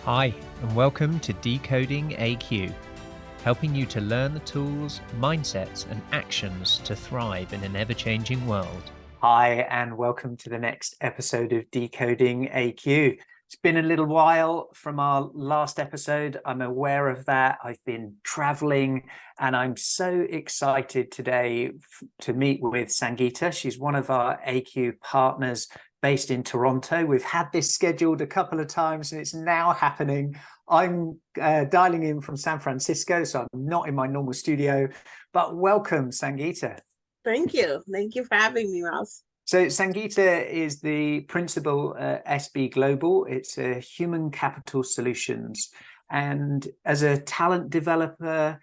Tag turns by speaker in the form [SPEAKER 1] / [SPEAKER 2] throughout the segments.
[SPEAKER 1] Hi, and welcome to Decoding AQ, helping you to learn the tools, mindsets, and actions to thrive in an ever-changing world.
[SPEAKER 2] Hi, and welcome to the next episode of Decoding AQ. It's been a little while from our last episode. I'm aware of that. I've been traveling, and I'm so excited today to meet with Sangeeta. She's one of our AQ partners based in Toronto. We've had this scheduled a couple of times, and it's now happening. I'm dialing in from San Francisco, so I'm not in my normal studio, but welcome, Sangeeta.
[SPEAKER 3] Thank you. Thank you for having me, Ross.
[SPEAKER 2] So Sangeeta is the principal at SB Global. It's a human capital solutions. And as a talent developer,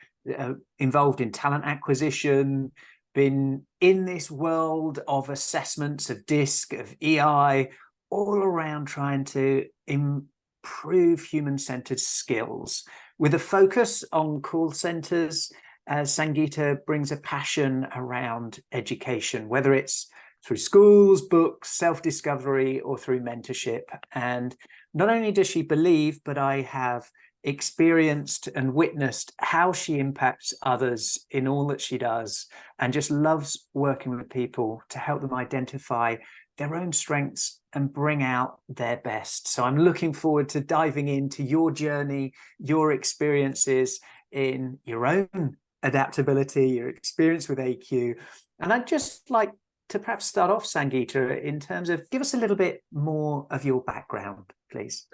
[SPEAKER 2] involved in talent acquisition, been in this world of assessments, of DISC, of EI, all around trying to improve human-centered skills with a focus on call centers. As Sangeeta brings a passion around education, whether it's through schools, books, self-discovery, or through mentorship. And not only does she believe, but I have experienced and witnessed how she impacts others in all that she does, and just loves working with people to help them identify their own strengths and bring out their best. So I'm looking forward to diving into your journey, your experiences in your own adaptability, your experience with AQ. And I'd just like to perhaps start off, Sangeeta, in terms of give us a little bit more of your background, please.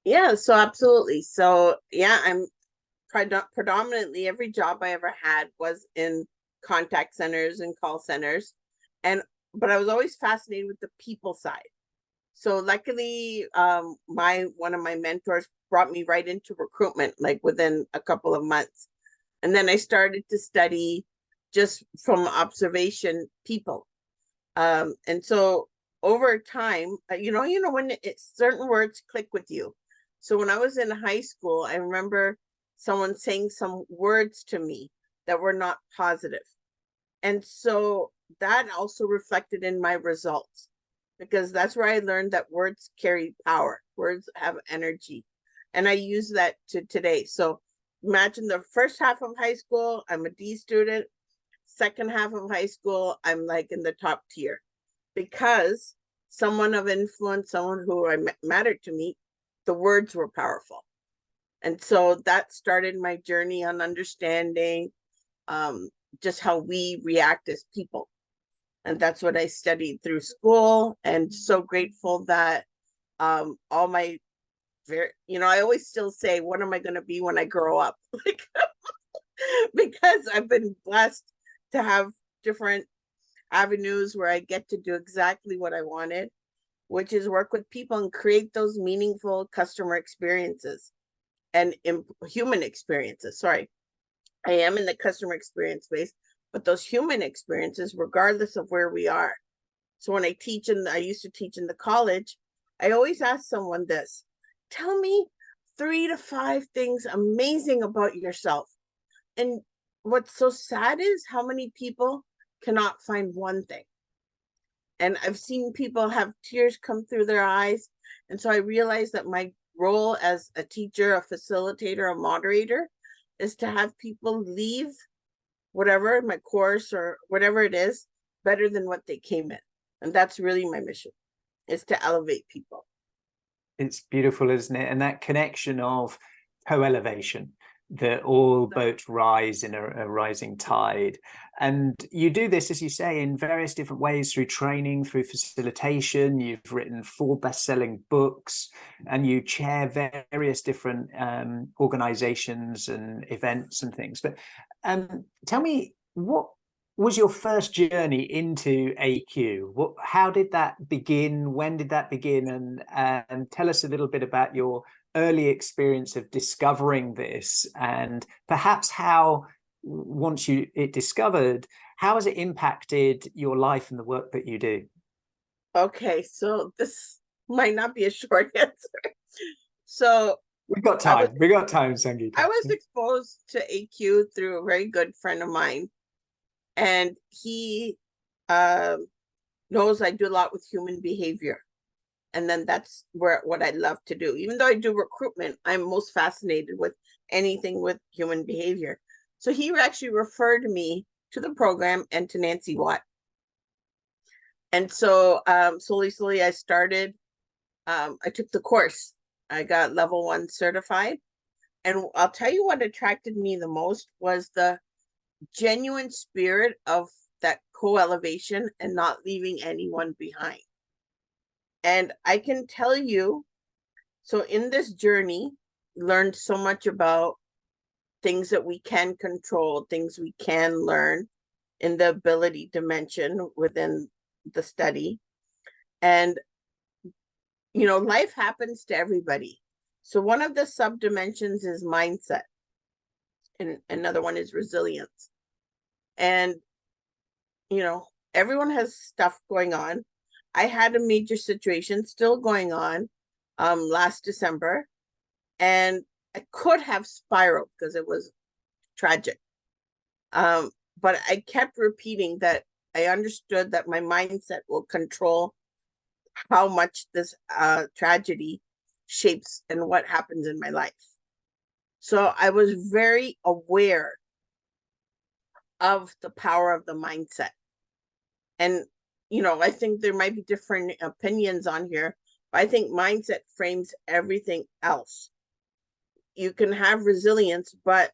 [SPEAKER 3] Yeah, so absolutely. So yeah, I'm predominantly every job I ever had was in contact centers and call centers. But I was always fascinated with the people side. So luckily, one of my mentors brought me right into recruitment, like within a couple of months. And then I started to study just from observation people. And so over time, when certain words click with you. So when I was in high school, I remember someone saying some words to me that were not positive. And so that also reflected in my results, because that's where I learned that words carry power. Words have energy. And I use that to today. So imagine the first half of high school, I'm a D student. Second half of high school, I'm like in the top tier, because someone of influence, someone who mattered to me, the words were powerful. And so that started my journey on understanding just how we react as people. And that's what I studied through school, and so grateful that all my I always still say, what am I going to be when I grow up? Because I've been blessed to have different avenues where I get to do exactly what I wanted, which is work with people and create those meaningful customer experiences and human experiences. Sorry, I am in the customer experience space, but those human experiences, regardless of where we are. So when I used to teach in the college, I always ask someone this: tell me 3 to 5 things amazing about yourself. And what's so sad is how many people cannot find one thing. And I've seen people have tears come through their eyes. And so I realized that my role as a teacher, a facilitator, a moderator is to have people leave whatever, my course or whatever it is, better than what they came in. And that's really my mission, is to elevate people.
[SPEAKER 2] It's beautiful, isn't it? And that connection of co-elevation, that all boats rise in a rising tide. And you do this, as you say, in various different ways, through training, through facilitation. You've written 4 best-selling books, and you chair various different organizations and events and things. But tell me, what was your first journey into AQ? How did that begin? When did that begin? And tell us a little bit about your early experience of discovering this, and perhaps how, once it discovered, how has it impacted your life and the work that you do?
[SPEAKER 3] Okay, so this might not be a short answer. So
[SPEAKER 2] we've got time. We got time, Sangeeta.
[SPEAKER 3] I was exposed to AQ through a very good friend of mine, and he knows I do a lot with human behavior. And then that's what I love to do. Even though I do recruitment, I'm most fascinated with anything with human behavior. So he actually referred me to the program and to Nancy Watt. And so slowly I started, I took the course. I got level 1 certified. And I'll tell you what attracted me the most was the genuine spirit of that co-elevation and not leaving anyone behind. And I can tell you, so in this journey, learned so much about things that we can control, things we can learn in the ability dimension within the study. And, you know, life happens to everybody. So one of the subdimensions is mindset, and another one is resilience. And, you know, everyone has stuff going on. I had a major situation still going on last December, and I could have spiraled because it was tragic. But I kept repeating that I understood that my mindset will control how much this tragedy shapes and what happens in my life. So I was very aware of the power of the mindset. And, you know, I think there might be different opinions on here, but I think mindset frames everything else. You can have resilience, but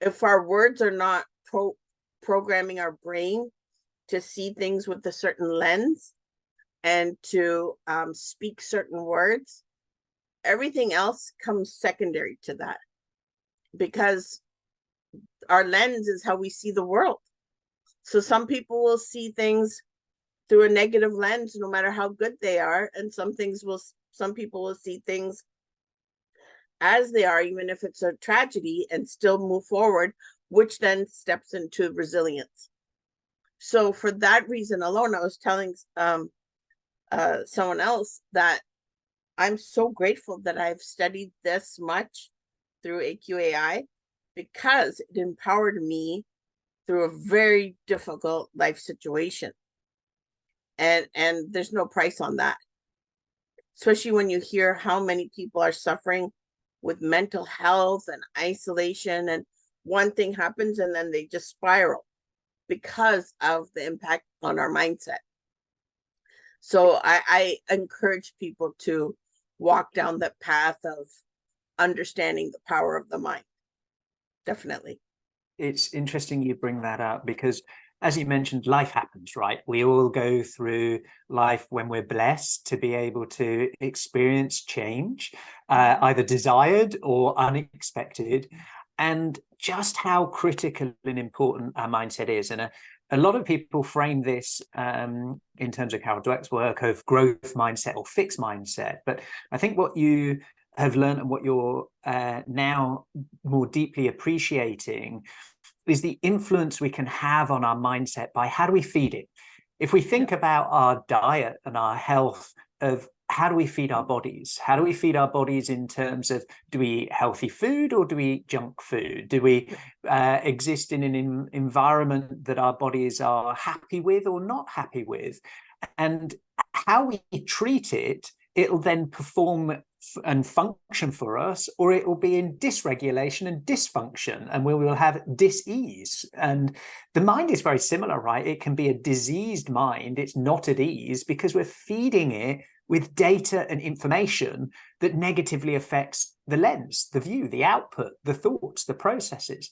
[SPEAKER 3] if our words are not programming our brain to see things with a certain lens and to speak certain words, everything else comes secondary to that, because our lens is how we see the world. So some people will see things through a negative lens, no matter how good they are, and some people will see things as they are, even if it's a tragedy, and still move forward, which then steps into resilience. So for that reason alone, I was telling someone else that I'm so grateful that I've studied this much through AQai, because it empowered me through a very difficult life situation. And there's no price on that, especially when you hear how many people are suffering with mental health and isolation, and one thing happens and then they just spiral because of the impact on our mindset. So I encourage people to walk down that path of understanding the power of the mind. Definitely.
[SPEAKER 2] It's interesting you bring that up, because as you mentioned, life happens, right? We all go through life when we're blessed to be able to experience change, either desired or unexpected, and just how critical and important our mindset is. And a lot of people frame this in terms of how Dweck's work of growth mindset or fixed mindset. But I think what you have learned and what you're now more deeply appreciating is the influence we can have on our mindset by how do we feed it. If we think about our diet and our health, of how do we feed our bodies? How do we feed our bodies in terms of, do we eat healthy food or do we eat junk food? Do we exist in an environment that our bodies are happy with or not happy with? And how we treat it, it'll then perform and function for us, or it will be in dysregulation and dysfunction, and we will have dis-ease. And the mind is very similar, right? It can be a diseased mind. It's not at ease because we're feeding it with data and information that negatively affects the lens, the view, the output, the thoughts, the processes.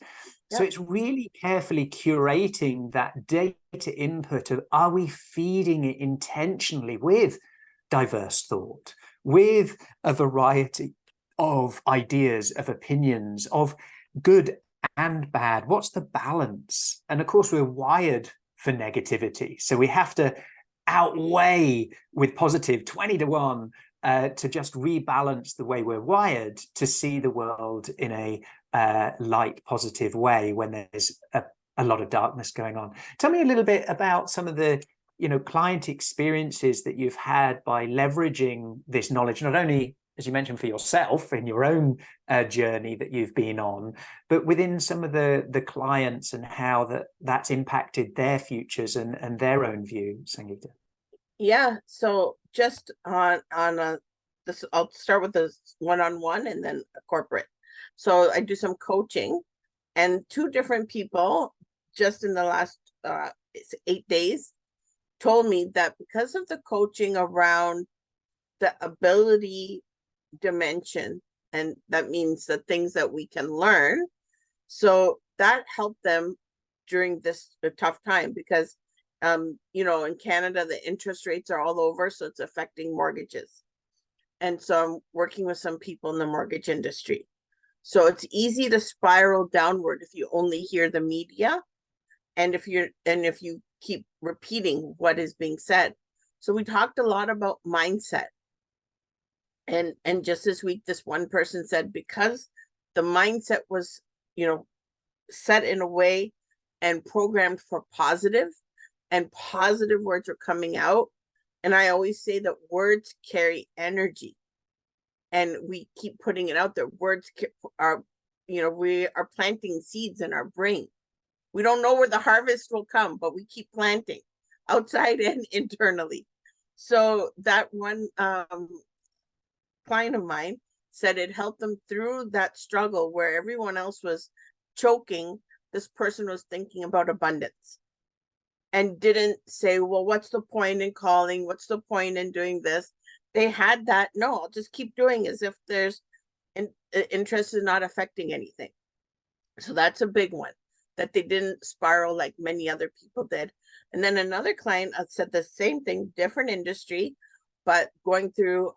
[SPEAKER 2] Yep. So it's really carefully curating that data input of, are we feeding it intentionally with diverse thought, with a variety of ideas, of opinions, of good and bad? What's the balance? And of course, we're wired for negativity. So we have to outweigh with positive 20 to 1 to just rebalance the way we're wired to see the world in a light, positive way when there's a lot of darkness going on. Tell me a little bit about some of the client experiences that you've had by leveraging this knowledge, not only, as you mentioned, for yourself in your own journey that you've been on, but within some of the clients and how that's impacted their futures and their own view, Sangeeta.
[SPEAKER 3] Yeah, so just on this, I'll start with this one-on-one and then a corporate. So I do some coaching, and 2 different people just in the last 8 days told me that because of the coaching around the ability dimension, and that means the things that we can learn, so that helped them during this tough time, because you know, in Canada the interest rates are all over, so it's affecting mortgages. And so I'm working with some people in the mortgage industry. So it's easy to spiral downward if you only hear the media, and if you keep repeating what is being said. So we talked a lot about mindset. And just this week, this one person said, because the mindset was, you know, set in a way and programmed for positive, and positive words are coming out. And I always say that words carry energy, and we keep putting it out there. Words are, you know, we are planting seeds in our brain. We don't know where the harvest will come, but we keep planting outside and internally. So that one client of mine said it helped them through that struggle where everyone else was choking. This person was thinking about abundance and didn't say, well, what's the point in calling? What's the point in doing this? They had that, no, I'll just keep doing, as if there's interest is not affecting anything. So that's a big one, that they didn't spiral like many other people did. And then another client said the same thing, different industry, but going through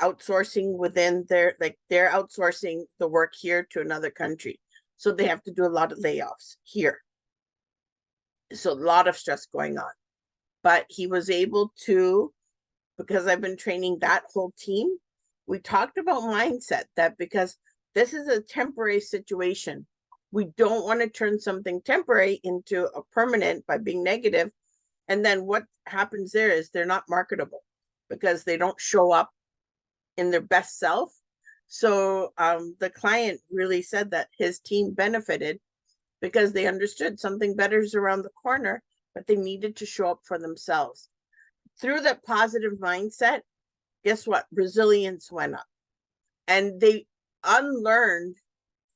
[SPEAKER 3] outsourcing within their, like they're outsourcing the work here to another country. So they have to do a lot of layoffs here. So a lot of stress going on. But he was able to, because I've been training that whole team, we talked about mindset, that because this is a temporary situation, we don't want to turn something temporary into a permanent by being negative. And then what happens there is they're not marketable because they don't show up in their best self. So the client really said that his team benefited because they understood something better is around the corner, but they needed to show up for themselves. Through that positive mindset, guess what? Resilience went up. And they unlearned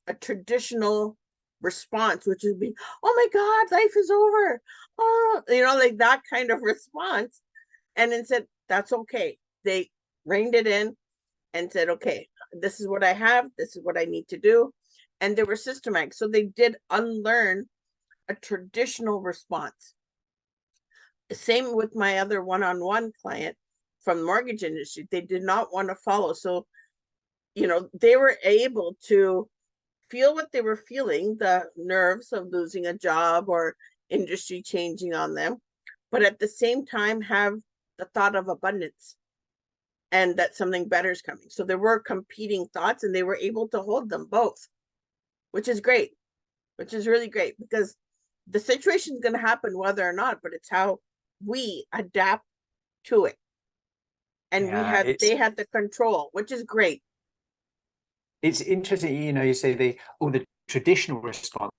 [SPEAKER 3] a traditional response, which would be, oh my God, life is over. Oh, you know, like that kind of response. And then said, that's okay. They reined it in and said, okay, this is what I have. This is what I need to do. And they were systematic. So they did unlearn a traditional response. Same with my other one-on-one client from the mortgage industry. They did not want to follow. So, you know, they were able to feel what they were feeling, the nerves of losing a job or industry changing on them, but at the same time have the thought of abundance and that something better is coming. So there were competing thoughts, and they were able to hold them both, which is great, which is really great, because the situation is going to happen whether or not, but it's how we adapt to it. And they had the control, which is great.
[SPEAKER 2] It's interesting, you know, you say the traditional response.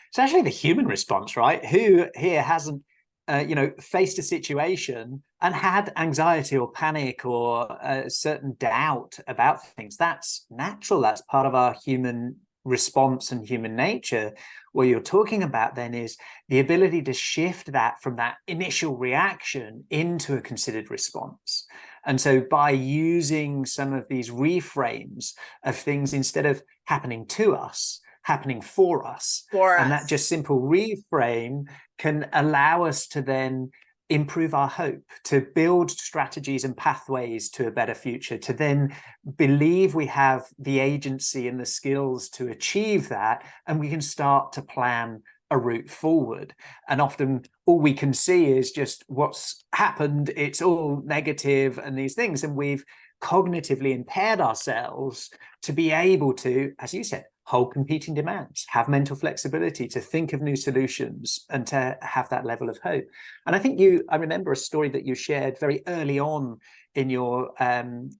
[SPEAKER 2] It's actually the human response, right? Who here hasn't, you know, faced a situation and had anxiety or panic or a certain doubt about things? That's natural. That's part of our human response and human nature. What you're talking about then is the ability to shift that from that initial reaction into a considered response. And so by using some of these reframes of things, instead of happening to us, happening for us, and that just simple reframe can allow us to then improve our hope, to build strategies and pathways to a better future, to then believe we have the agency and the skills to achieve that, and we can start to plan a route forward. And often all we can see is just what's happened. It's all negative and these things, and we've cognitively impaired ourselves to be able to, as you said, hold competing demands, have mental flexibility to think of new solutions, and to have that level of hope. And I think I remember a story that you shared very early on in your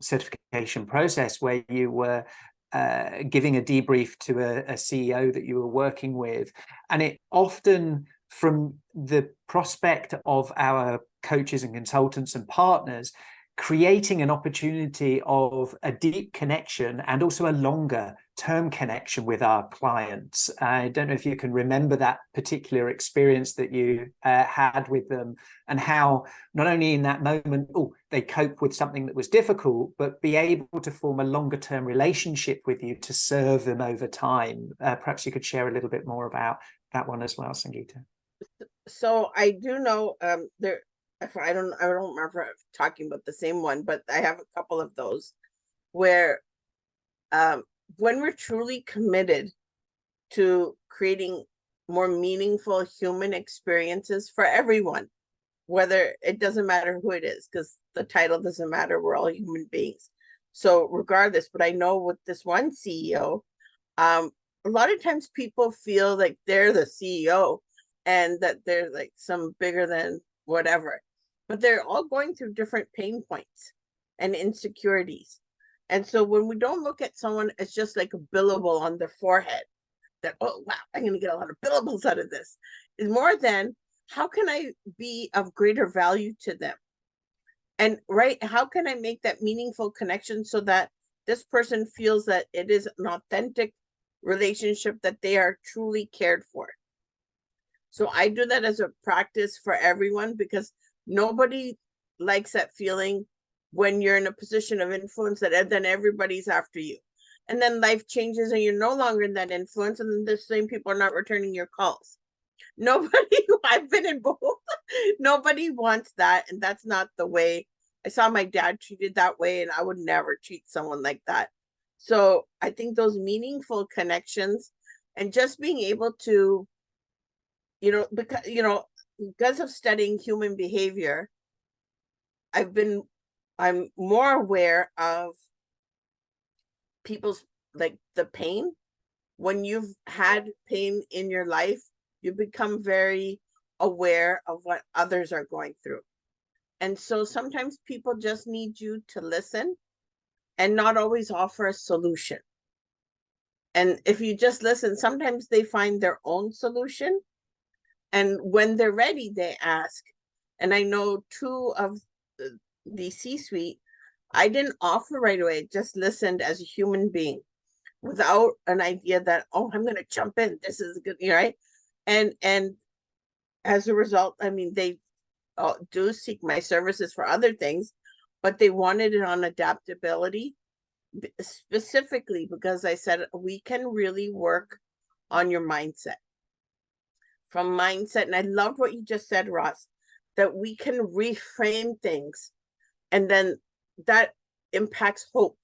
[SPEAKER 2] certification process, where you were giving a debrief to a CEO that you were working with. And it often from the prospect of our coaches and consultants and partners, creating an opportunity of a deep connection and also a longer term connection with our clients. I don't know if you can remember that particular experience that you had with them, and how not only in that moment, they cope with something that was difficult, but be able to form a longer term relationship with you to serve them over time. Perhaps you could share a little bit more about that one as well, Sangeeta.
[SPEAKER 3] So I do know there. I don't remember talking about the same one, but I have a couple of those where when we're truly committed to creating more meaningful human experiences for everyone, whether it doesn't matter who it is, because the title doesn't matter, we're all human beings. So regardless, but I know with this one CEO, a lot of times people feel like they're the CEO and that they're like some bigger than whatever, but they're all going through different pain points and insecurities. And so when we don't look at someone as just like a billable on their forehead, that, oh, wow, I'm going to get a lot of billables out of this, is more than how can I be of greater value to them? And how can I make that meaningful connection so that this person feels that it is an authentic relationship, that they are truly cared for? So I do that as a practice for everyone, because nobody likes that feeling when you're in a position of influence that then everybody's after you. And then life changes and you're no longer in that influence, and then the same people are not returning your calls. Nobody, I've been in both. Nobody wants that. And that's not the way. I saw my dad treated that way, and I would never treat someone like that. So I think those meaningful connections and just being able to, because of studying human behavior, I'm more aware of people's, like, the pain. When you've had pain in your life, you become very aware of what others are going through. And so sometimes people just need you to listen and not always offer a solution. And if you just listen, sometimes they find their own solution. And when they're ready, they ask. And I know two of the C-suite, I didn't offer right away, I just listened as a human being without an idea that, oh, I'm going to jump in, this is good, right? And as a result, I mean, they do seek my services for other things, but they wanted it on adaptability, specifically because I said, we can really work on your mindset. From mindset, and I loved what you just said, Ross, that we can reframe things, and then that impacts hope.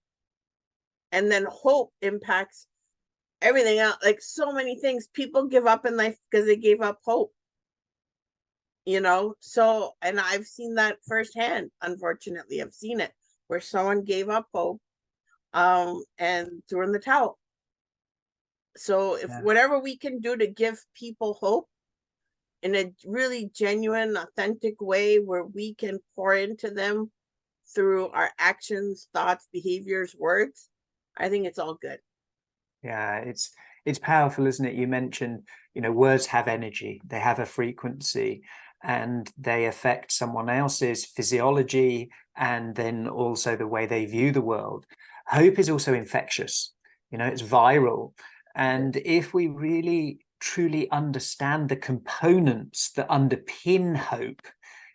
[SPEAKER 3] And then hope impacts everything else. Like so many things, people give up in life because they gave up hope. So, and I've seen that firsthand. Unfortunately, I've seen it where someone gave up hope and threw in the towel. So if whatever we can do to give people hope in a really genuine, authentic way, where we can pour into them through our actions, thoughts, behaviors, words, I think it's all good.
[SPEAKER 2] Yeah, it's powerful, isn't it? You mentioned, words have energy, they have a frequency, and they affect someone else's physiology and then also the way they view the world. Hope is also infectious, it's viral. And if we really truly understand the components that underpin hope,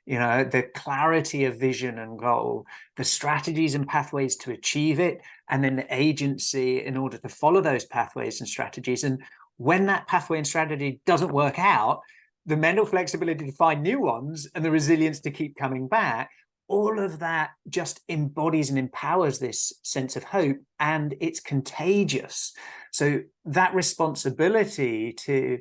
[SPEAKER 2] the clarity of vision and goal, the strategies and pathways to achieve it, and then the agency in order to follow those pathways and strategies. And when that pathway and strategy doesn't work out, the mental flexibility to find new ones and the resilience to keep coming back, all of that just embodies and empowers this sense of hope, and it's contagious. So that responsibility to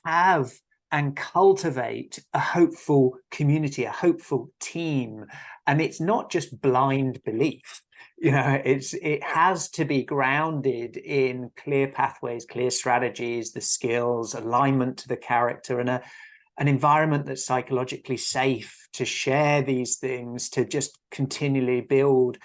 [SPEAKER 2] have and cultivate a hopeful community, a hopeful team, and it's not just blind belief. It has to be grounded in clear pathways, clear strategies, the skills, alignment to the character, and an environment that's psychologically safe to share these things, to just continually build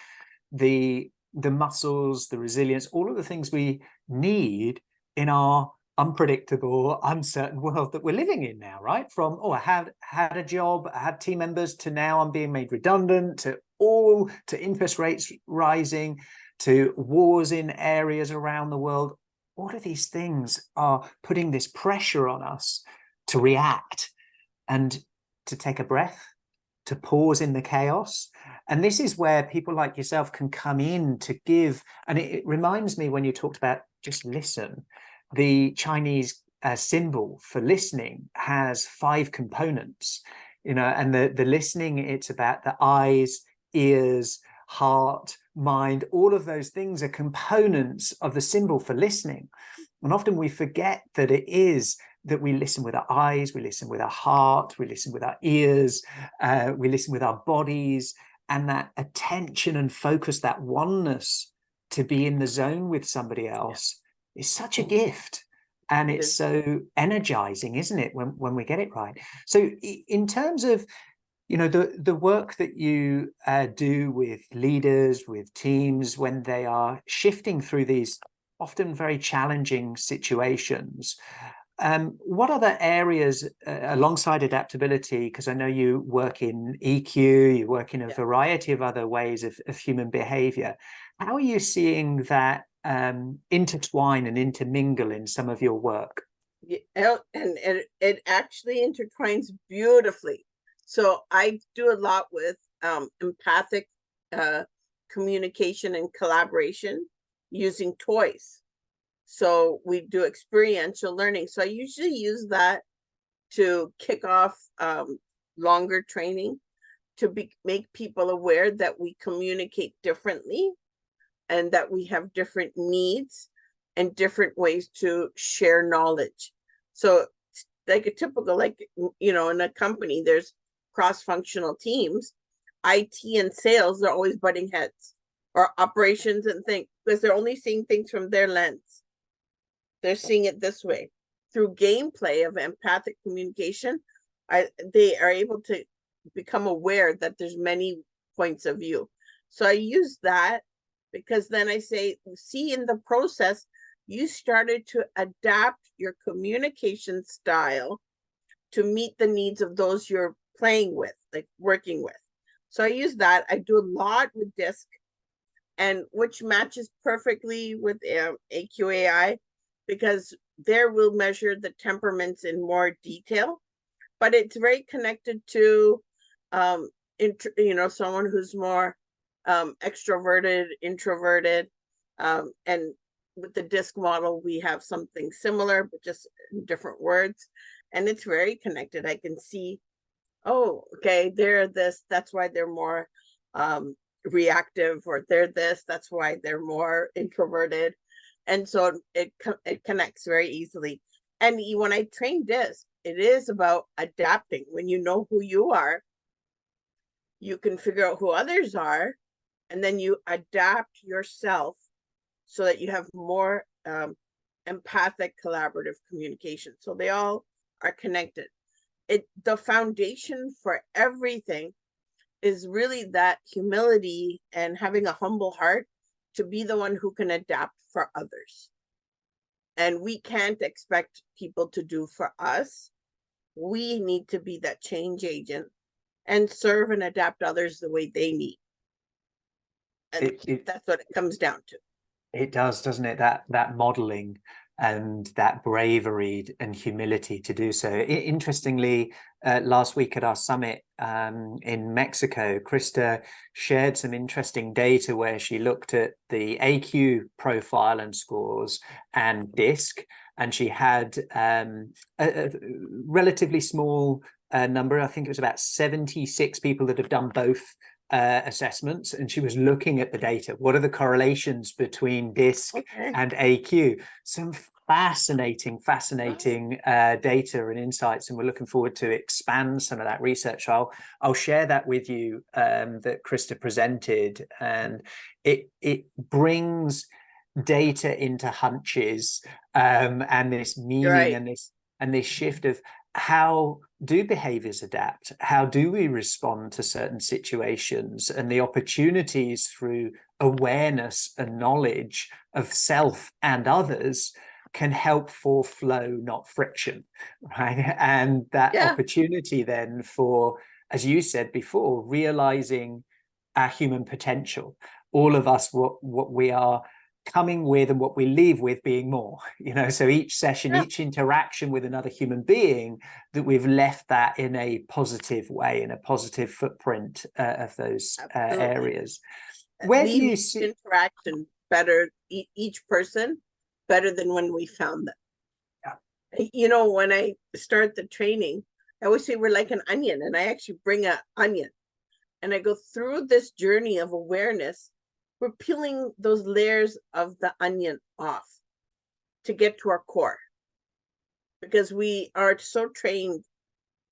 [SPEAKER 2] the muscles, the resilience, all of the things we need in our unpredictable, uncertain world that we're living in now, right? From, oh, I had a job, I had team members, to now I'm being made redundant, to interest rates rising, to wars in areas around the world. All of these things are putting this pressure on us to react and to take a breath, to pause in the chaos. And this is where people like yourself can come in to give. And it reminds me, when you talked about just listen, the Chinese symbol for listening has 5 components, and the listening, it's about the eyes, ears, heart, mind. All of those things are components of the symbol for listening. And often we forget that it is that we listen with our eyes, we listen with our heart, we listen with our ears, we listen with our bodies, and that attention and focus, that oneness, to be in the zone with somebody else is such a gift. And it's so energizing, isn't it, when we get it right? So in terms of, the work that you do with leaders, with teams, when they are shifting through these often very challenging situations, what other areas alongside adaptability, because I know you work in EQ, you work in a variety of other ways of human behavior, how are you seeing that intertwine and intermingle in some of your work?
[SPEAKER 3] And it actually intertwines beautifully. So I do a lot with empathic communication and collaboration using toys. So we do experiential learning. So I usually use that to kick off longer training, to make people aware that we communicate differently and that we have different needs and different ways to share knowledge. So like a typical, in a company, there's cross-functional teams. IT and sales are always butting heads, or operations and things, because they're only seeing things from their lens. They're seeing it this way. Through gameplay of empathic communication, they are able to become aware that there's many points of view. So I use that, because then I say, see, in the process, you started to adapt your communication style to meet the needs of those you're playing with, like working with. So I use that. I do a lot with DISC, and which matches perfectly with AQai, because there we'll measure the temperaments in more detail, but it's very connected to someone who's more extroverted, introverted, and with the DISC model we have something similar, but just in different words, and it's very connected. I can see, oh, okay, they're this, that's why they're more reactive, or they're this, that's why they're more introverted. And so it connects very easily. And when I train DISC, it is about adapting. When you know who you are, you can figure out who others are, and then you adapt yourself so that you have more empathic, collaborative communication. So they all are connected. The foundation for everything is really that humility and having a humble heart to be the one who can adapt for others. And we can't expect people to do for us. We need to be that change agent and serve and adapt others the way they need. And that's what it comes down to.
[SPEAKER 2] It does, doesn't it? That modeling and that bravery and humility to do so. Interestingly, last week at our summit in Mexico, Krista shared some interesting data where she looked at the AQ profile and scores and DISC, and she had a relatively small number. I think it was about 76 people that have done both assessments, and she was looking at the data. What are the correlations between DISC and AQ? Some fascinating data and insights, and we're looking forward to expand some of that research. I'll share that with you, that Krista presented, and it brings data into hunches, and this meaning and this shift of how do behaviors adapt? How do we respond to certain situations, and the opportunities through awareness and knowledge of self and others can help for flow, not friction, right? And that opportunity then for, as you said before, realizing our human potential, all of us, what we are coming with and what we leave with being more, so each session, each interaction with another human being, that we've left that in a positive way, in a positive footprint of those areas. Where do you see
[SPEAKER 3] interaction better, each person better than when we found them? When I start the training, I always say we're like an onion, and I actually bring an onion and I go through this journey of awareness. We're peeling those layers of the onion off to get to our core, because we are so trained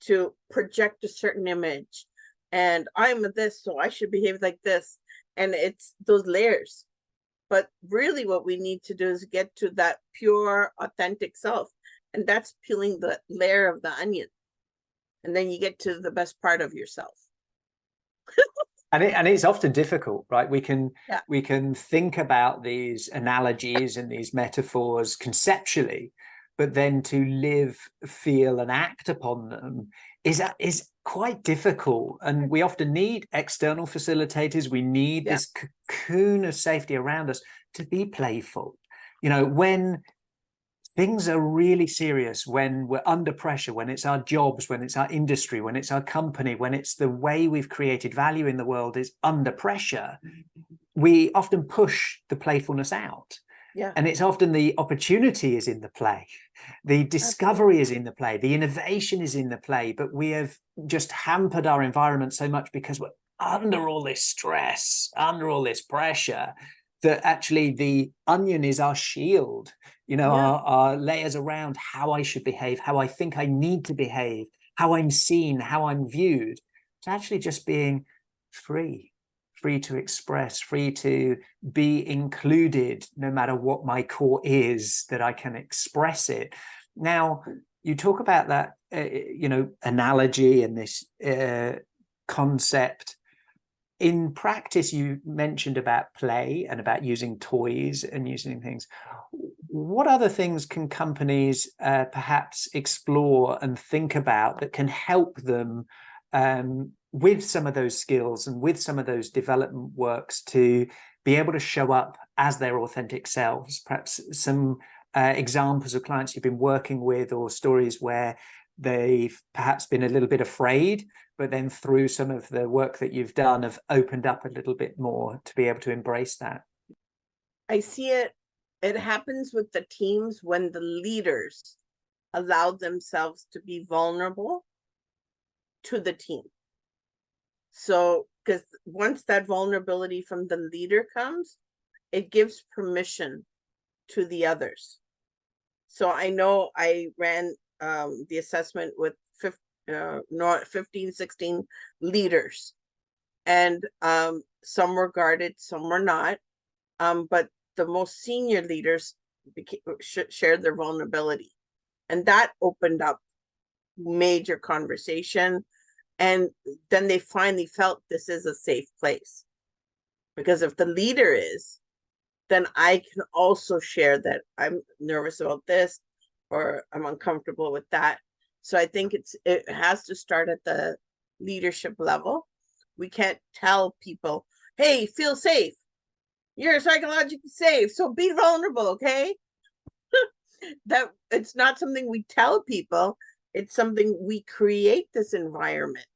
[SPEAKER 3] to project a certain image, and I'm this, so I should behave like this, and it's those layers. But really what we need to do is get to that pure, authentic self, and that's peeling the layer of the onion, and then you get to the best part of yourself.
[SPEAKER 2] And it's often difficult, right? We can think about these analogies and these metaphors conceptually, but then to live, feel, and act upon them is quite difficult. And we often need external facilitators. We need this cocoon of safety around us to be playful. When things are really serious, when we're under pressure, when it's our jobs, when it's our industry, when it's our company, when it's the way we've created value in the world is under pressure, we often push the playfulness out. And it's often the opportunity is in the play, the discovery is in the play, the innovation is in the play, but we have just hampered our environment so much because we're under all this stress, under all this pressure, that actually the onion is our shield, our layers around how I should behave, how I think I need to behave, how I'm seen, how I'm viewed, to actually just being free to express, free to be included, no matter what my core is, that I can express it. Now, you talk about that, analogy and this concept. In practice, you mentioned about play and about using toys and using things. What other things can companies perhaps explore and think about that can help them with some of those skills and with some of those development works to be able to show up as their authentic selves? Perhaps some examples of clients you've been working with, or stories where they've perhaps been a little bit afraid, but then through some of the work that you've done have opened up a little bit more to be able to embrace that.
[SPEAKER 3] I see it happens with the teams when the leaders allow themselves to be vulnerable to the team. So, because once that vulnerability from the leader comes, it gives permission to the others. So I know I ran the assessment with 15, 16 leaders, and some were guarded, some were not, but the most senior leaders shared their vulnerability, and that opened up major conversation. And then they finally felt this is a safe place, because if the leader is, then I can also share that I'm nervous about this, or I'm uncomfortable with that. So I think it has to start at the leadership level. We can't tell people, hey, feel safe. You're psychologically safe, so be vulnerable, okay? That it's not something we tell people. It's something we create this environment.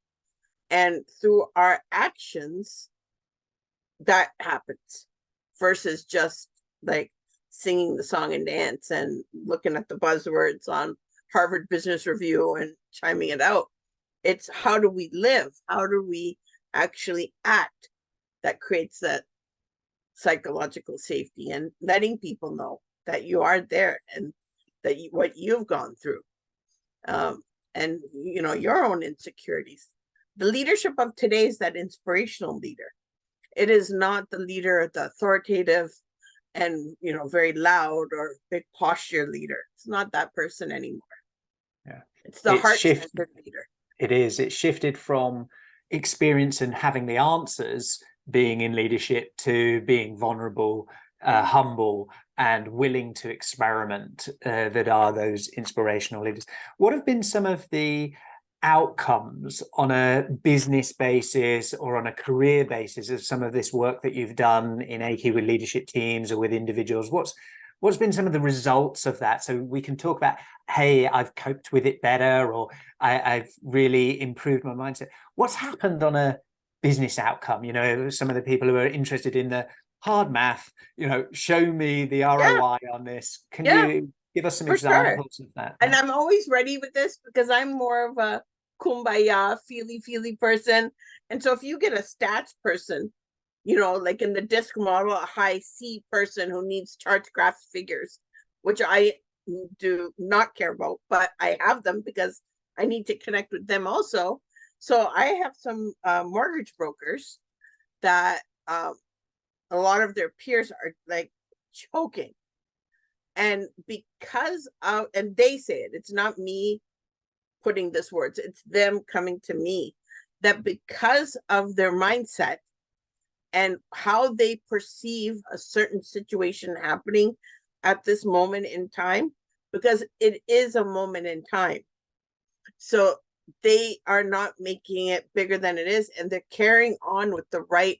[SPEAKER 3] And through our actions, that happens, versus just like singing the song and dance and looking at the buzzwords on Harvard Business Review and chiming it out. It's how do we live? How do we actually act that creates that psychological safety, and letting people know that you are there and that what you've gone through, and your own insecurities. The leadership of today is that inspirational leader. It is not the leader, the authoritative and very loud or big posture leader. It's not that person anymore.
[SPEAKER 2] Yeah,
[SPEAKER 3] it's the heart-centered leader.
[SPEAKER 2] It is. It shifted from experience and having the answers, being in leadership, to being vulnerable humble and willing to experiment that are those inspirational leaders. What have been some of the outcomes on a business basis or on a career basis of some of this work that you've done in AQai with leadership teams or with individuals? What's been some of the results of that? So we can talk about, hey, I've coped with it better, or I've really improved my mindset. What's happened on a business outcome? You know, some of the people who are interested in the hard math, you know, show me the ROI on this. Can you give us some examples of that?
[SPEAKER 3] And I'm always ready with this because I'm more of a kumbaya, feely person. And so if you get a stats person, you know, like in the DISC model, a high C person who needs charts, graphs, figures, which I do not care about, but I have them because I need to connect with them also. So I have some mortgage brokers that a lot of their peers are like choking. And because of, and they say it, it's not me putting this words, it's them coming to me, that because of their mindset and how they perceive a certain situation happening at this moment in time, because it is a moment in time. So they are not making it bigger than it is, and they're carrying on with the right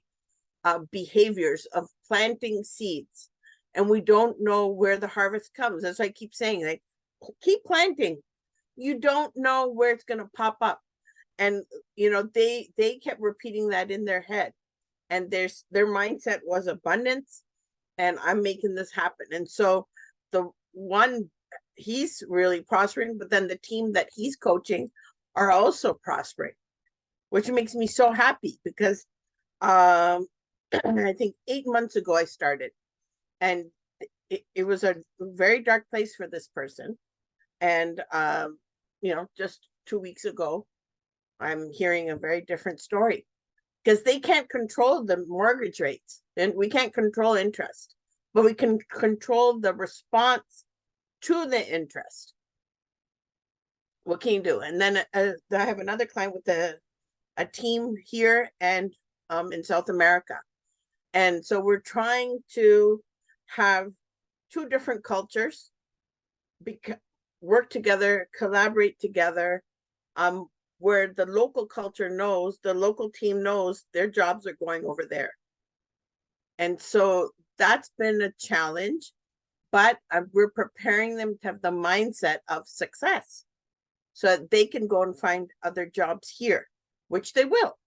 [SPEAKER 3] behaviors of planting seeds. And we don't know where the harvest comes. That's why I keep saying, like, keep planting. You don't know where it's going to pop up. And, you know, they kept repeating that in their head. And their mindset was abundance, and I'm making this happen. And so the one, he's really prospering, but then the team that he's coaching are also prospering, which makes me so happy because I think 8 months ago I started, and it was a very dark place for this person. And, you know, just 2 weeks ago, I'm hearing a very different story because they can't control the mortgage rates and we can't control interest, but we can control the response to the interest. What can you do? And then I have another client with a team here and in South America. And so we're trying to have two different cultures, work together, collaborate together, where the local culture knows, the local team knows their jobs are going over there. And so that's been a challenge, but we're preparing them to have the mindset of success so that they can go and find other jobs here, which they will.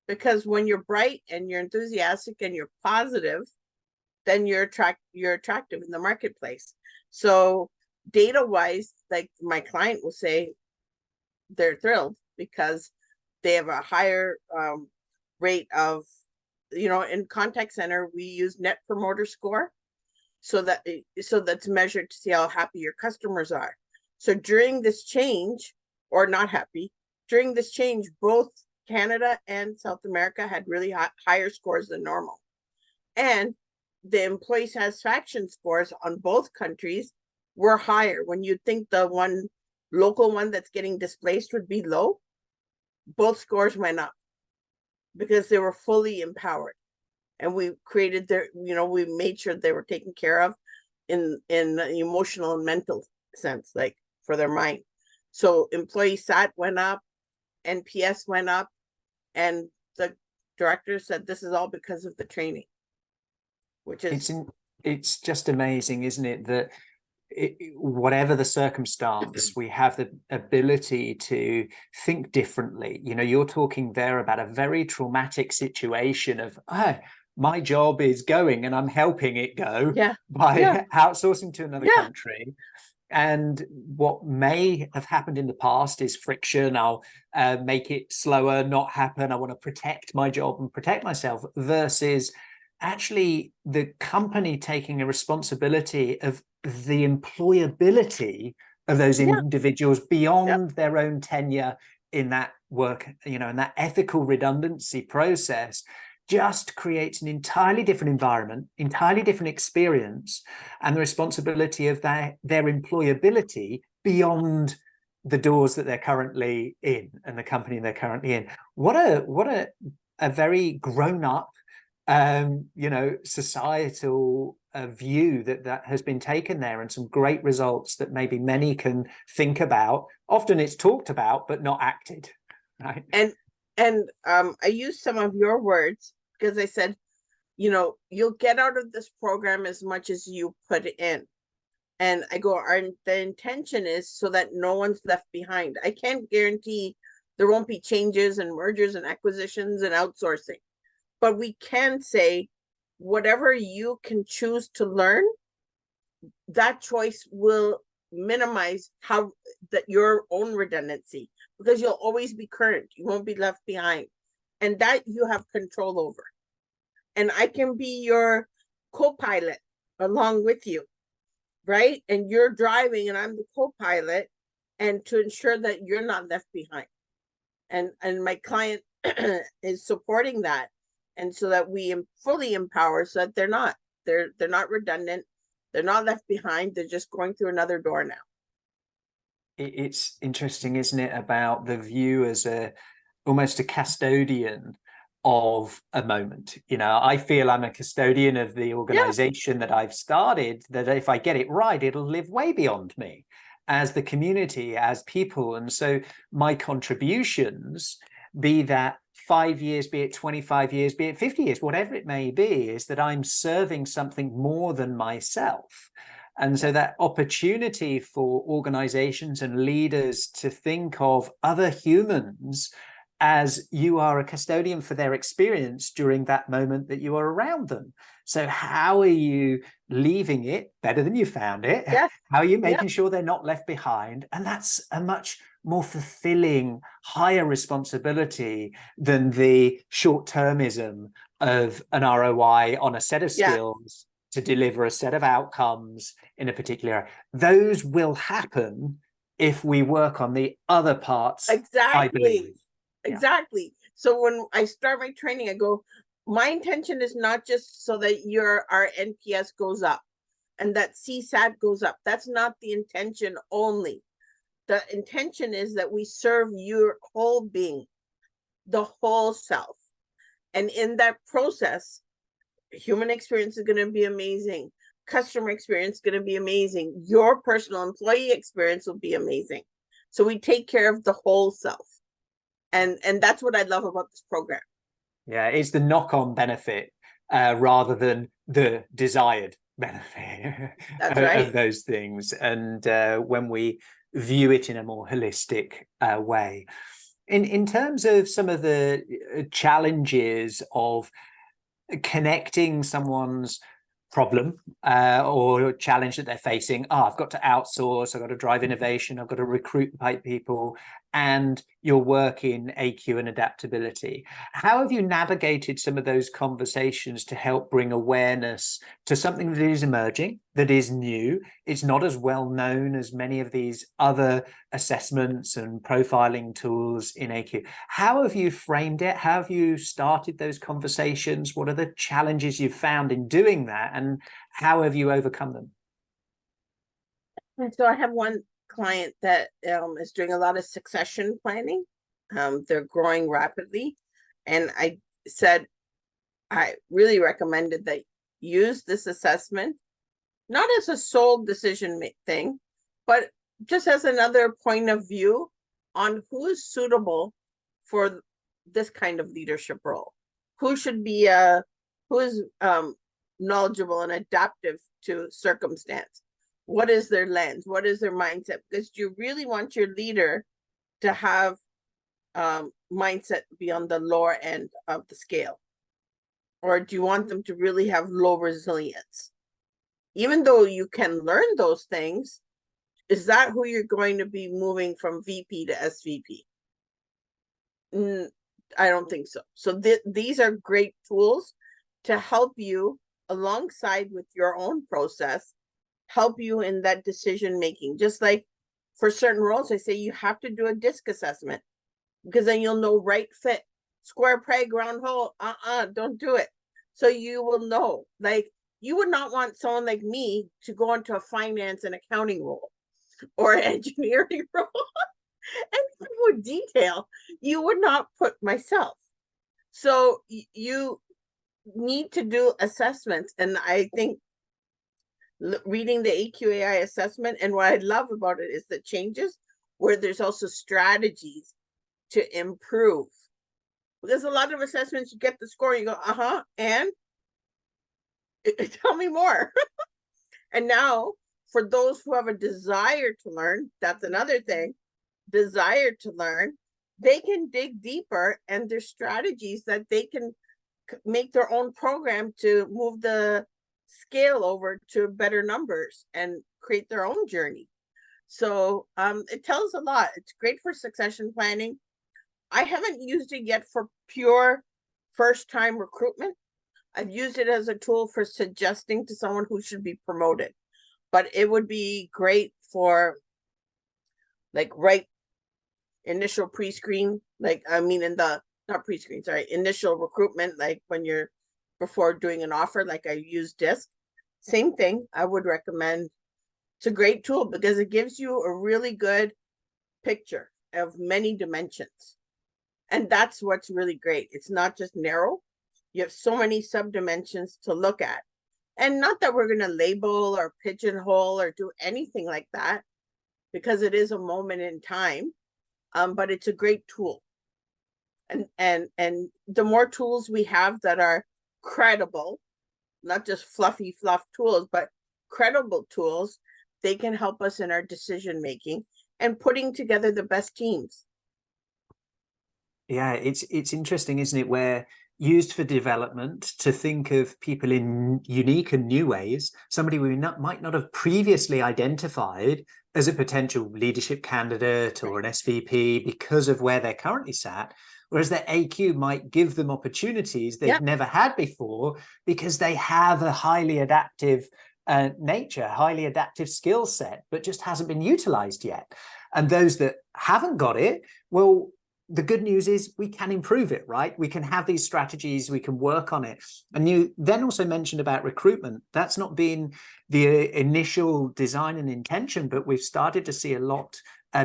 [SPEAKER 3] Because when you're bright and you're enthusiastic and you're positive, then you're attractive in the marketplace. So data-wise, like my client will say, they're thrilled because they have a higher rate of, you know, in contact center, we use Net Promoter Score. So that's measured to see how happy your customers are. So during this change, or not happy, during this change, both Canada and South America had really higher scores than normal. And the employee satisfaction scores on both countries were higher. When you'd think the one local one that's getting displaced would be low, both scores went up because they were fully empowered. And we created their, you know, we made sure they were taken care of in the emotional and mental sense, like for their mind. So employee sat went up, NPS went up, and the director said this is all because of the training, which is
[SPEAKER 2] it's just amazing, isn't it, that whatever the circumstance, we have the ability to think differently. You know, you're talking there about a very traumatic situation of, oh, my job is going and I'm helping it go by outsourcing to another country. And what may have happened in the past is friction. I'll make it slower, not happen. I want to protect my job and protect myself, versus actually the company taking a responsibility of the employability of those individuals beyond their own tenure in that work, you know, and that ethical redundancy process just creates an entirely different environment, entirely different experience, and the responsibility of their employability beyond the doors that they're currently in and the company they're currently in. What a very grown up, you know, societal a view that has been taken there, and some great results that maybe many can think about. Often it's talked about but not acted, right?
[SPEAKER 3] And I used some of your words because I said, you know, you'll get out of this program as much as you put in. And I go, the intention is so that no one's left behind. I can't guarantee there won't be changes and mergers and acquisitions and outsourcing, but we can say whatever you can choose to learn, that choice will minimize how that your own redundancy, because you'll always be current. You won't be left behind, and that you have control over. And I can be your co-pilot along with you, right? And you're driving and I'm the co-pilot, and to ensure that you're not left behind. And my client is supporting that, and so that we fully empower, so that they're not redundant, they're not left behind, they're just going through another door now.
[SPEAKER 2] It's interesting, isn't it, about the view as almost a custodian of a moment. You know, I feel I'm a custodian of the organization that I've started, that if I get it right, it'll live way beyond me as the community, as people. And so my contributions, be that 5 years, be it 25 years, be it 50 years, whatever it may be, is that I'm serving something more than myself. And so that opportunity for organizations and leaders to think of other humans as you are a custodian for their experience during that moment that you are around them. So how are you leaving it better than you found it?
[SPEAKER 3] Yes.
[SPEAKER 2] How are you making sure they're not left behind? And that's a much more fulfilling, higher responsibility than the short-termism of an ROI on a set of skills to deliver a set of outcomes in a particular area. Those will happen if we work on the other parts.
[SPEAKER 3] Exactly. Exactly. So when I start my training, I go, my intention is not just so that our NPS goes up and that CSAT goes up. That's not the intention only. The intention is that we serve your whole being, the whole self. And in that process, human experience is going to be amazing. Customer experience is going to be amazing. Your personal employee experience will be amazing. So we take care of the whole self. And that's what I love about this program.
[SPEAKER 2] Yeah, it's the knock-on benefit rather than the desired benefit of those things. And when we view it in a more holistic way. In terms of some of the challenges of connecting someone's problem or challenge that they're facing, I've got to outsource, I've got to drive innovation, I've got to recruit the right people, and your work in AQ and adaptability. How have you navigated some of those conversations to help bring awareness to something that is emerging, that is new? It's not as well known as many of these other assessments and profiling tools in AQ. How have you framed it? How have you started those conversations? What are the challenges you've found in doing that, and how have you overcome them?
[SPEAKER 3] And so I have one client that is doing a lot of succession planning. They're growing rapidly. And I said, I really recommended that use this assessment, not as a sole decision thing, but just as another point of view on who is suitable for this kind of leadership role. Who should be, who is knowledgeable and adaptive to circumstance. What is their lens? What is their mindset? Because you really want your leader to have mindset be on the lower end of the scale? Or do you want them to really have low resilience? Even though you can learn those things, is that who you're going to be moving from VP to SVP? I don't think so. So these are great tools to help you alongside with your own process, help you in that decision making. Just like for certain roles, I say you have to do a DISC assessment, because then you'll know right fit. Square peg, round hole, don't do it. So you will know. Like, you would not want someone like me to go into a finance and accounting role or engineering role. And with detail, you would not put myself. So you need to do assessments. And I think reading the AQai assessment. And what I love about it is the changes where there's also strategies to improve. Because a lot of assessments, you get the score, you go, and tell me more. And now, for those who have a desire to learn, that's another thing, desire to learn, they can dig deeper, and there's strategies that they can make their own program to move the scale over to better numbers and create their own journey. So it tells a lot. It's great for succession planning. I haven't used it yet for pure first-time recruitment. I've used it as a tool for suggesting to someone who should be promoted, but it would be great for like initial pre-screen, not pre-screen, sorry, initial recruitment, like when you're before doing an offer, like I use DISC. Same thing, I would recommend. It's a great tool because it gives you a really good picture of many dimensions. And that's what's really great. It's not just narrow. You have so many sub-dimensions to look at. And not that we're going to label or pigeonhole or do anything like that, because it is a moment in time. But it's a great tool. And the more tools we have that are credible, not just fluffy fluff tools, but credible tools, they can help us in our decision making and putting together the best teams.
[SPEAKER 2] Yeah, it's interesting, isn't it, where used for development, to think of people in unique and new ways, somebody we might not have previously identified as a potential leadership candidate or an SVP because of where they're currently sat, whereas their AQ might give them opportunities they've never had before because they have a highly adaptive nature, highly adaptive skill set, but just hasn't been utilized yet. And those that haven't got it, well, the good news is we can improve it, right? We can have these strategies, we can work on it. And you then also mentioned about recruitment. That's not been the initial design and intention, but we've started to see a lot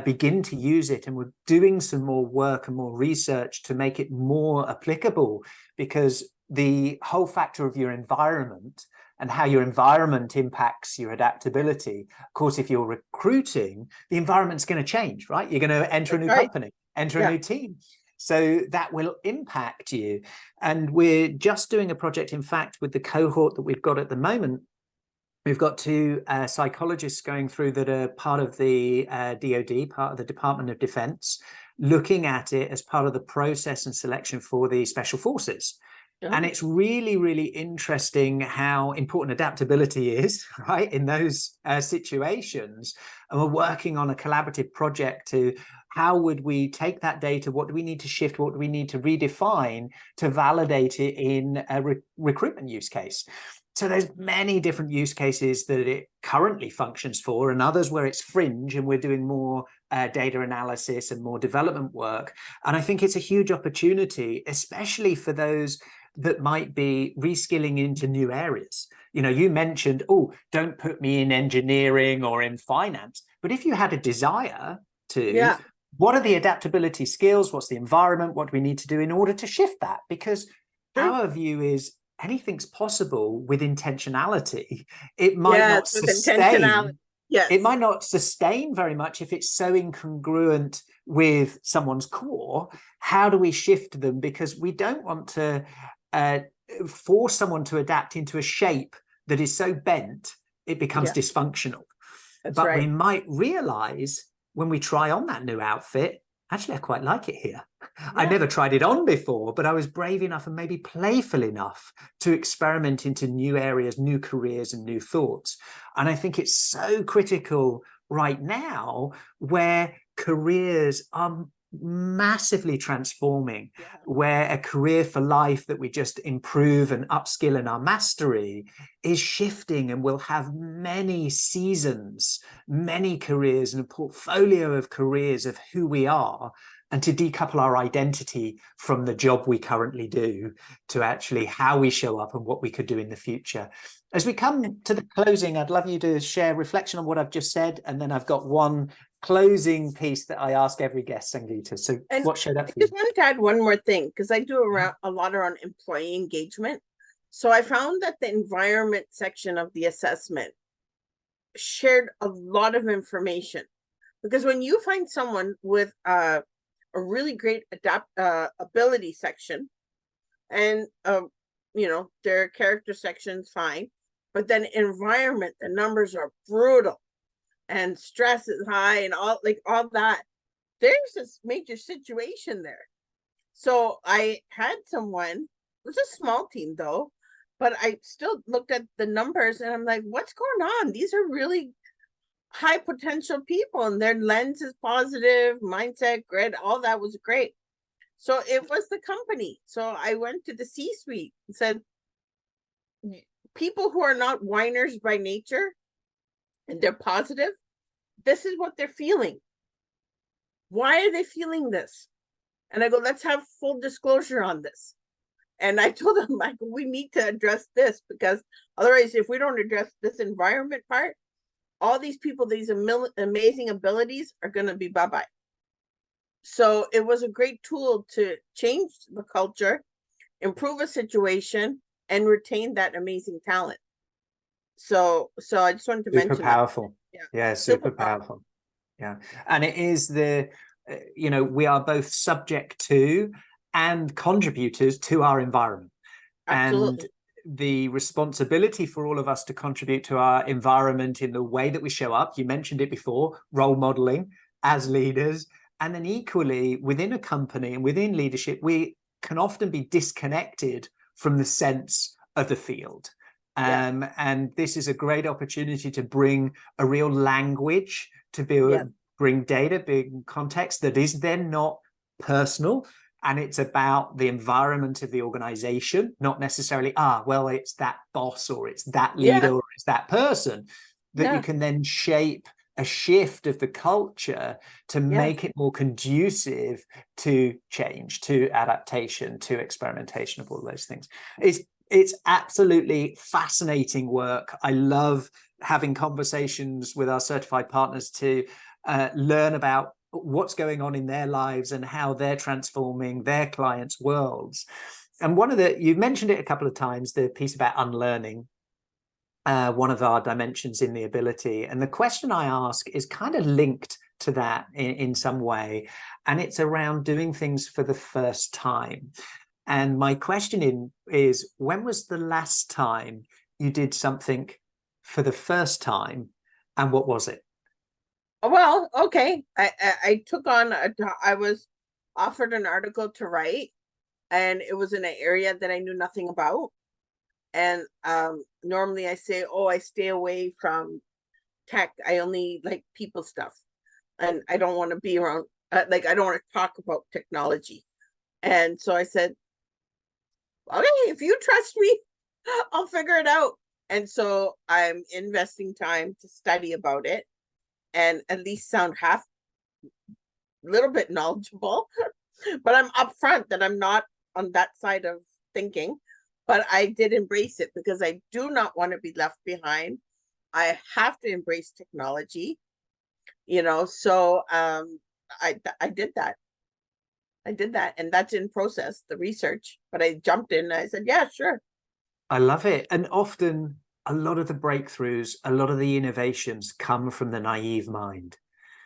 [SPEAKER 2] begin to use it. And we're doing some more work and more research to make it more applicable, because the whole factor of your environment and how your environment impacts your adaptability. Of course, if you're recruiting, the environment's going to change, right? You're going to enter a new company, enter a new team. So that will impact you. And we're just doing a project, in fact, with the cohort that we've got at the moment. We've got two psychologists going through that are part of the DoD, part of the Department of Defense, looking at it as part of the process and selection for the Special Forces. And it's really, really interesting how important adaptability is, right, in those situations. And we're working on a collaborative project to how would we take that data, what do we need to shift, what do we need to redefine to validate it in a recruitment use case. So there's many different use cases that it currently functions for, and others where it's fringe and we're doing more data analysis and more development work. And I think it's a huge opportunity, especially for those that might be reskilling into new areas. You know, you mentioned, oh, don't put me in engineering or in finance. But if you had a desire to, what are the adaptability skills? What's the environment? What do we need to do in order to shift that? Because our view is anything's possible with intentionality. It might not sustain. It might not sustain very much if it's so incongruent with someone's core. How do we shift them? Because we don't want to force someone to adapt into a shape that is so bent it becomes dysfunctional. But we might realize when we try on that new outfit, actually, I quite like it here. I never tried it on before, but I was brave enough and maybe playful enough to experiment into new areas, new careers, and new thoughts. And I think it's so critical right now, where careers are massively transforming, where a career for life that we just improve and upskill in our mastery is shifting, and we'll have many seasons, many careers, and a portfolio of careers of who we are, and to decouple our identity from the job we currently do to actually how we show up and what we could do in the future. As we come to the closing, I'd love you to share reflection on what I've just said, and then I've got one closing piece that I ask every guest, Sangeeta. So what showed up for you?
[SPEAKER 3] I just wanted to add one more thing, because I do a lot around employee engagement. So I found that the environment section of the assessment shared a lot of information, because when you find someone with a really great ability section, and their character section's fine, but then environment, the numbers are brutal and stress is high and all that, there's this major situation there. So I had someone, it was a small team though, but I still looked at the numbers and I'm like, what's going on? These are really high potential people, and their lens is positive, mindset, grit, all that was great. So it was the company. So I went to the C-suite and said, people who are not whiners by nature and they're positive, this is what they're feeling. Why are they feeling this? And I go, let's have full disclosure on this. And I told them, like, we need to address this, because otherwise, if we don't address this environment part, all these people, these amazing abilities are going to be bye-bye. So it was a great tool to change the culture, improve a situation, and retain that amazing talent. So I just wanted to mention
[SPEAKER 2] super powerful.
[SPEAKER 3] that.
[SPEAKER 2] Yeah, super powerful. Yeah. And it is we are both subject to and contributors to our environment.
[SPEAKER 3] Absolutely.
[SPEAKER 2] And the responsibility for all of us to contribute to our environment in the way that we show up, you mentioned it before, role modeling as leaders, and then equally within a company and within leadership, we can often be disconnected from the sense of the field. And this is a great opportunity to bring a real language, to bring data, bring context that is then not personal, and it's about the environment of the organization, not necessarily, well, it's that boss or it's that leader or it's that person, that you can then shape a shift of the culture to make it more conducive to change, to adaptation, to experimentation, of all those things. It's absolutely fascinating work. I love having conversations with our certified partners to learn about what's going on in their lives and how they're transforming their clients' worlds. And you've mentioned it a couple of times, the piece about unlearning, one of our dimensions in the ability. And the question I ask is kind of linked to that in some way. And it's around doing things for the first time. And my question is, when was the last time you did something for the first time, and what was it?
[SPEAKER 3] Well, okay. I took on I was offered an article to write, and it was in an area that I knew nothing about. And normally I say, I stay away from tech. I only like people stuff, and I don't want to be around, I don't want to talk about technology. And so I said, okay, if you trust me, I'll figure it out. And so I'm investing time to study about it and at least sound a little bit knowledgeable. But I'm upfront that I'm not on that side of thinking. But I did embrace it because I do not want to be left behind. I have to embrace technology, so I did that. And that's in process, the research. But I jumped in and I said, yeah, sure.
[SPEAKER 2] I love it. And often a lot of the breakthroughs, a lot of the innovations come from the naive mind.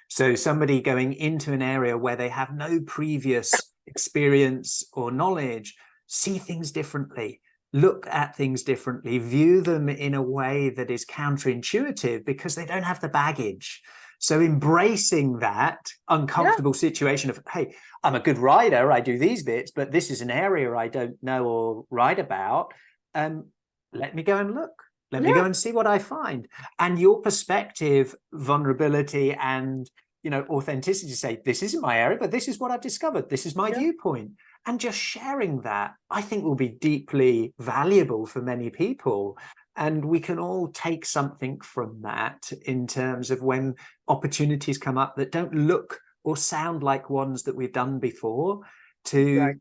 [SPEAKER 2] So somebody going into an area where they have no previous experience or knowledge, see things differently, look at things differently, view them in a way that is counterintuitive because they don't have the baggage. So embracing that uncomfortable situation of, hey, I'm a good writer, I do these bits, but this is an area I don't know or write about. Let me go and look. Let me go and see what I find. And your perspective, vulnerability, and authenticity, say, this isn't my area, but this is what I've discovered. This is my viewpoint. And just sharing that, I think, will be deeply valuable for many people. And we can all take something from that in terms of when opportunities come up that don't look or sound like ones that we've done before, to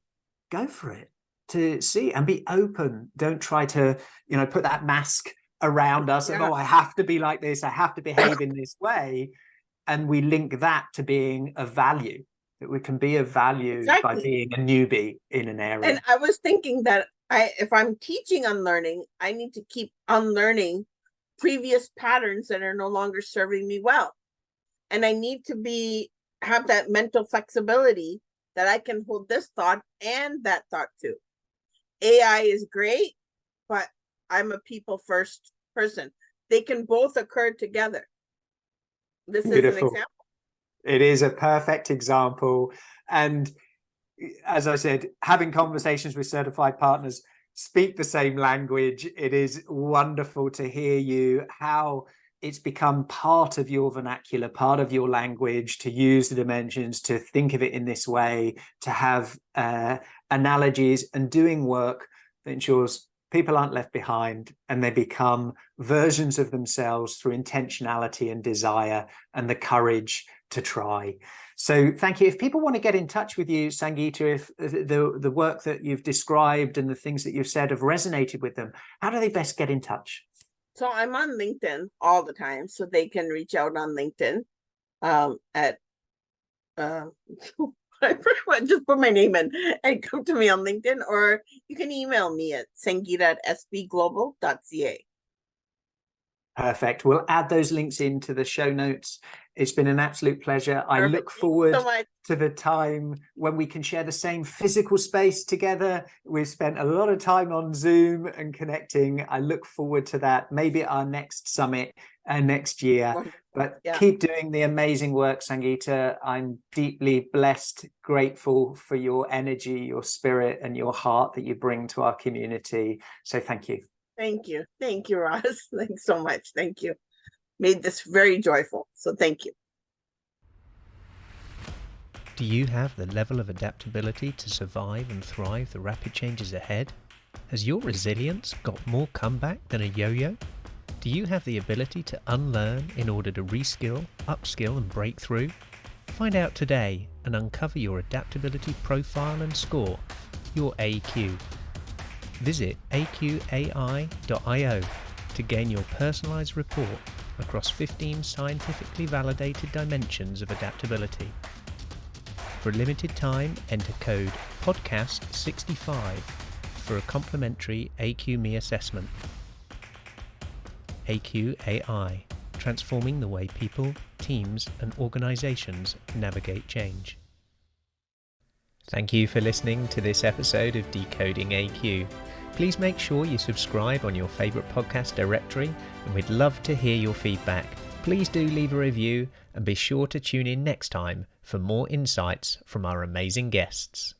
[SPEAKER 2] go for it, to see and be open. Don't try to, put that mask around us of, I have to be like this, I have to behave in this way. And we link that to being of value, that we can be of value by being a newbie in an area.
[SPEAKER 3] And I was thinking that if I'm teaching unlearning, I need to keep unlearning previous patterns that are no longer serving me well. And I need to have that mental flexibility that I can hold this thought and that thought too. AI is great, but I'm a people first person. They can both occur together. This is an example.
[SPEAKER 2] It is a perfect example. And as I said, having conversations with certified partners speak the same language. It is wonderful to hear you, how it's become part of your vernacular, part of your language, to use the dimensions, to think of it in this way, to have analogies, and doing work that ensures people aren't left behind and they become versions of themselves through intentionality and desire and the courage to try. So thank you. If people want to get in touch with you, Sangeeta, if the work that you've described and the things that you've said have resonated with them, how do they best get in touch?
[SPEAKER 3] So I'm on LinkedIn all the time, so they can reach out on LinkedIn at just put my name in and come to me on LinkedIn, or you can email me at sangeeta@sbglobal.ca.
[SPEAKER 2] Perfect. We'll add those links into the show notes. It's been an absolute pleasure. I look forward to the time when we can share the same physical space together. We've spent a lot of time on Zoom and connecting. I look forward to that. Maybe our next summit next year. But keep doing the amazing work, Sangeeta. I'm deeply blessed, grateful for your energy, your spirit, and your heart that you bring to our community. So thank you.
[SPEAKER 3] Thank you. Thank you, Ross. Thanks so much. Thank you. Made this very joyful. So thank you.
[SPEAKER 1] Do you have the level of adaptability to survive and thrive the rapid changes ahead? Has your resilience got more comeback than a yo-yo? Do you have the ability to unlearn in order to reskill, upskill and break through? Find out today and uncover your adaptability profile and score, your AQ. Visit AQai.io to gain your personalized report across 15 scientifically validated dimensions of adaptability. For a limited time, enter code PODCAST65 for a complimentary AQME assessment. AQai, transforming the way people, teams and organizations navigate change. Thank you for listening to this episode of Decoding AQ. Please make sure you subscribe on your favourite podcast directory, and we'd love to hear your feedback. Please do leave a review and be sure to tune in next time for more insights from our amazing guests.